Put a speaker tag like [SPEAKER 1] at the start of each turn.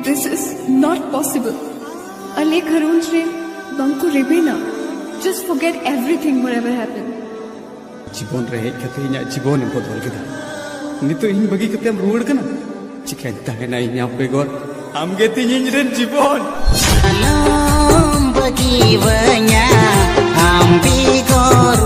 [SPEAKER 1] This is not possible. Ale Karun Shre, Banku Rebena. Just forget everything, whatever happened.
[SPEAKER 2] जीवन रहे कहते हैं जीवन में बदल के था नहीं तो इन बगी कहते हम रोड करना चिकन ताकना इन यहाँ पे गौर हम कहते हैं इंजन जीवन
[SPEAKER 3] बगी वन्या हम भी गौर